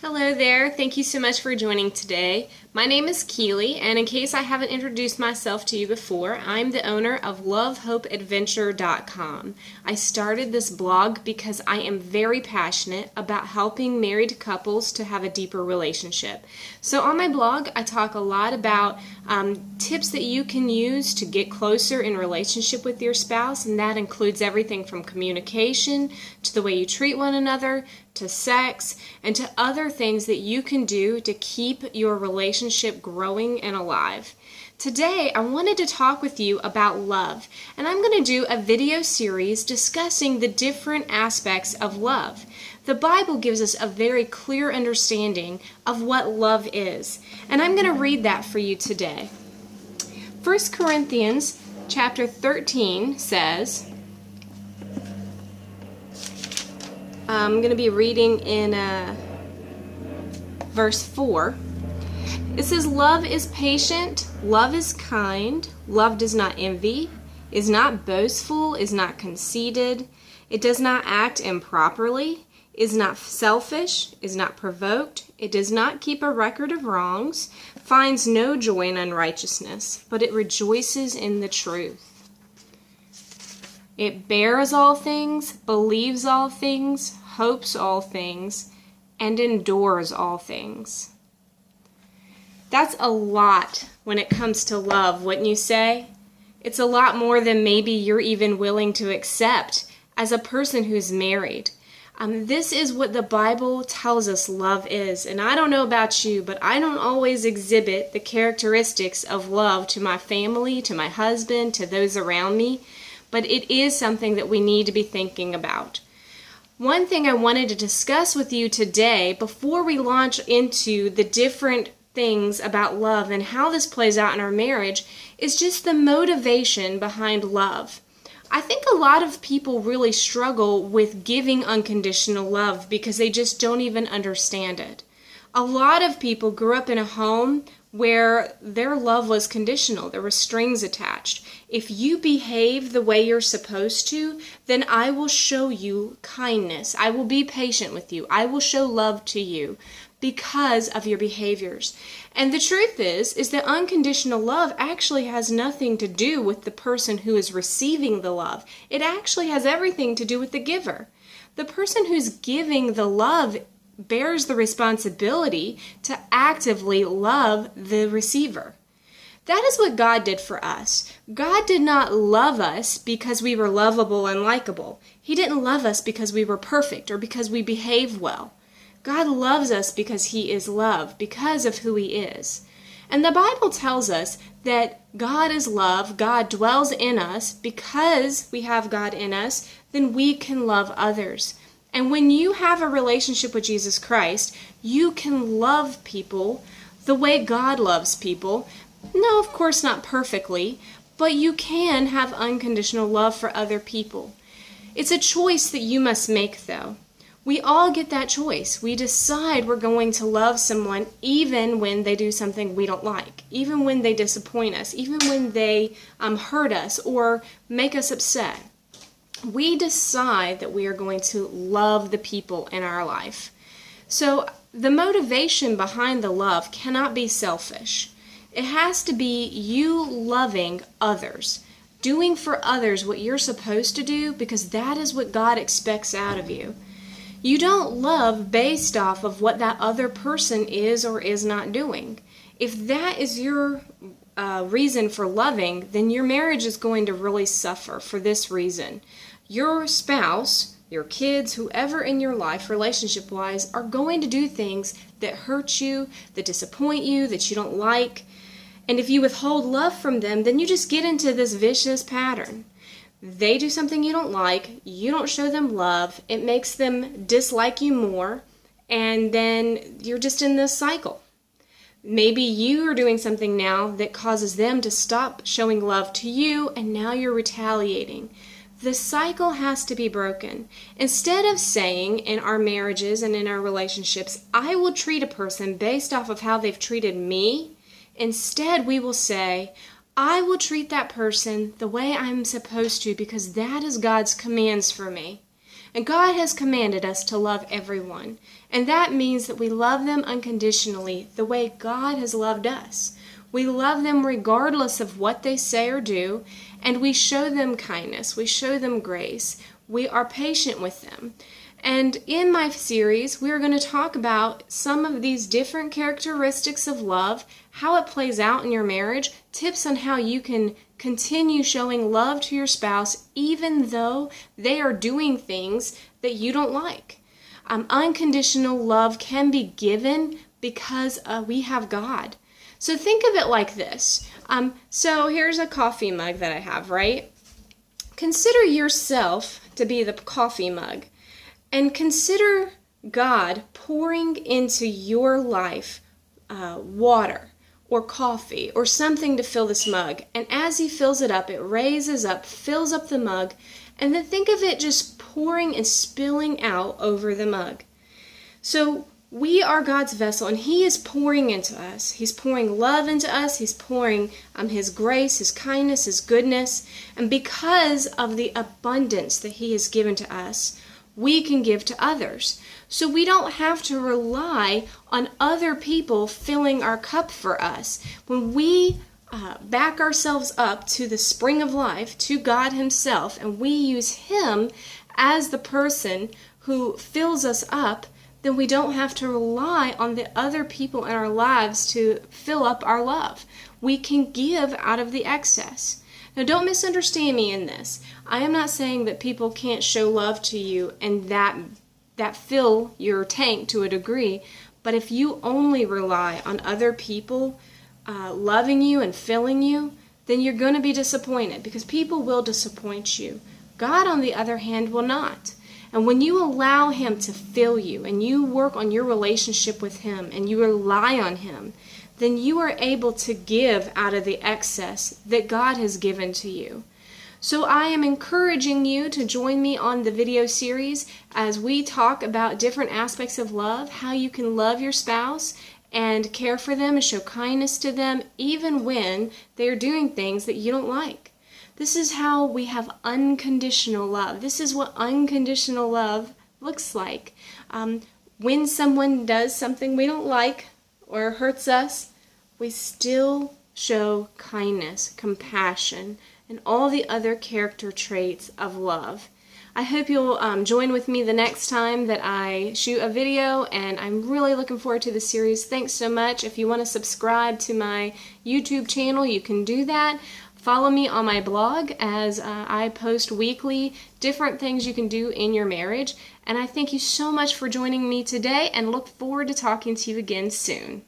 Hello there. Thank you so much for joining today. My name is Keely, and in case I haven't introduced myself to you before, I'm the owner of LoveHopeAdventure.com. I started this blog because I am very passionate about helping married couples to have a deeper relationship. So on my blog, I talk a lot about tips that you can use to get closer in relationship with your spouse, and that includes everything from communication to the way you treat one another, to sex, and to other things that you can do to keep your relationship growing and alive. Today, I wanted to talk with you about love, and I'm going to do a video series discussing the different aspects of love. The Bible gives us a very clear understanding of what love is, and I'm going to read that for you today. 1 Corinthians chapter 13 says, I'm going to be reading in verse 4. It says, "Love is patient, love is kind, love does not envy, is not boastful, is not conceited, it does not act improperly, is not selfish, is not provoked, it does not keep a record of wrongs, finds no joy in unrighteousness, but it rejoices in the truth. It bears all things, believes all things, hopes all things, and endures all things." That's a lot when it comes to love, wouldn't you say? It's a lot more than maybe you're even willing to accept as a person who's married. This is what the Bible tells us love is. And I don't know about you, but I don't always exhibit the characteristics of love to my family, to my husband, to those around me. But it is something that we need to be thinking about. One thing I wanted to discuss with you today before we launch into the different things about love and how this plays out in our marriage is just the motivation behind love. I think a lot of people really struggle with giving unconditional love because they just don't even understand it. A lot of people grew up in a home where their love was conditional. There were strings attached. If you behave the way you're supposed to, then I will show you kindness. I will be patient with you. I will show love to you because of your behaviors. And the truth is that unconditional love actually has nothing to do with the person who is receiving the love. It actually has everything to do with the giver. The person who's giving the love bears the responsibility to actively love the receiver. That is what God did for us. God did not love us because we were lovable and likable. He didn't love us because we were perfect or because we behaved well. God loves us because He is love, because of who He is. And the Bible tells us that God is love, God dwells in us. Because we have God in us, then we can love others. And when you have a relationship with Jesus Christ, you can love people the way God loves people. No, of course not perfectly, but you can have unconditional love for other people. It's a choice that you must make, though. We all get that choice. We decide we're going to love someone even when they do something we don't like, even when they disappoint us, even when they hurt us or make us upset. We decide that we are going to love the people in our life. So the motivation behind the love cannot be selfish. It has to be you loving others, doing for others what you're supposed to do because that is what God expects out of you. You don't love based off of what that other person is or is not doing. If that is your reason for loving, then your marriage is going to really suffer for this reason. Your spouse, your kids, whoever in your life, relationship-wise, are going to do things that hurt you, that disappoint you, that you don't like. And if you withhold love from them, then you just get into this vicious pattern. They do something you don't like, you don't show them love, it makes them dislike you more, and then you're just in this cycle. Maybe you are doing something now that causes them to stop showing love to you, and now you're retaliating. The cycle has to be broken. Instead of saying in our marriages and in our relationships, I will treat a person based off of how they've treated me, instead we will say, I will treat that person the way I'm supposed to because that is God's commands for me. And God has commanded us to love everyone. And that means that we love them unconditionally the way God has loved us. We love them regardless of what they say or do, and we show them kindness. We show them grace. We are patient with them. And in my series, we are going to talk about some of these different characteristics of love, how it plays out in your marriage, tips on how you can continue showing love to your spouse even though they are doing things that you don't like. Unconditional love can be given because we have God. So think of it like this. So here's a coffee mug that I have, right? Consider yourself to be the coffee mug. And consider God pouring into your life water or coffee or something to fill this mug. And as He fills it up, it raises up, fills up the mug, and then think of it just pouring and spilling out over the mug. So we are God's vessel, and He is pouring into us. He's pouring love into us. He's pouring His grace, His kindness, His goodness. And because of the abundance that He has given to us, we can give to others. So we don't have to rely on other people filling our cup for us. When we back ourselves up to the spring of life, to God Himself, and we use Him as the person who fills us up, then we don't have to rely on the other people in our lives to fill up our love. We can give out of the excess. Now, don't misunderstand me in this. I am not saying that people can't show love to you and that fill your tank to a degree, but if you only rely on other people loving you and filling you, then you're going to be disappointed because people will disappoint you. God, on the other hand, will not. And when you allow Him to fill you and you work on your relationship with Him and you rely on Him, then you are able to give out of the excess that God has given to you. So I am encouraging you to join me on the video series as we talk about different aspects of love, how you can love your spouse and care for them and show kindness to them even when they are doing things that you don't like. This is how we have unconditional love. This is what unconditional love looks like. When someone does something we don't like or hurts us, we still show kindness, compassion, and all the other character traits of love. I hope you'll join with me the next time that I shoot a video, and I'm really looking forward to the series. Thanks so much. If you want to subscribe to my YouTube channel, you can do that. Follow me on my blog as I post weekly different things you can do in your marriage. And I thank you so much for joining me today and look forward to talking to you again soon.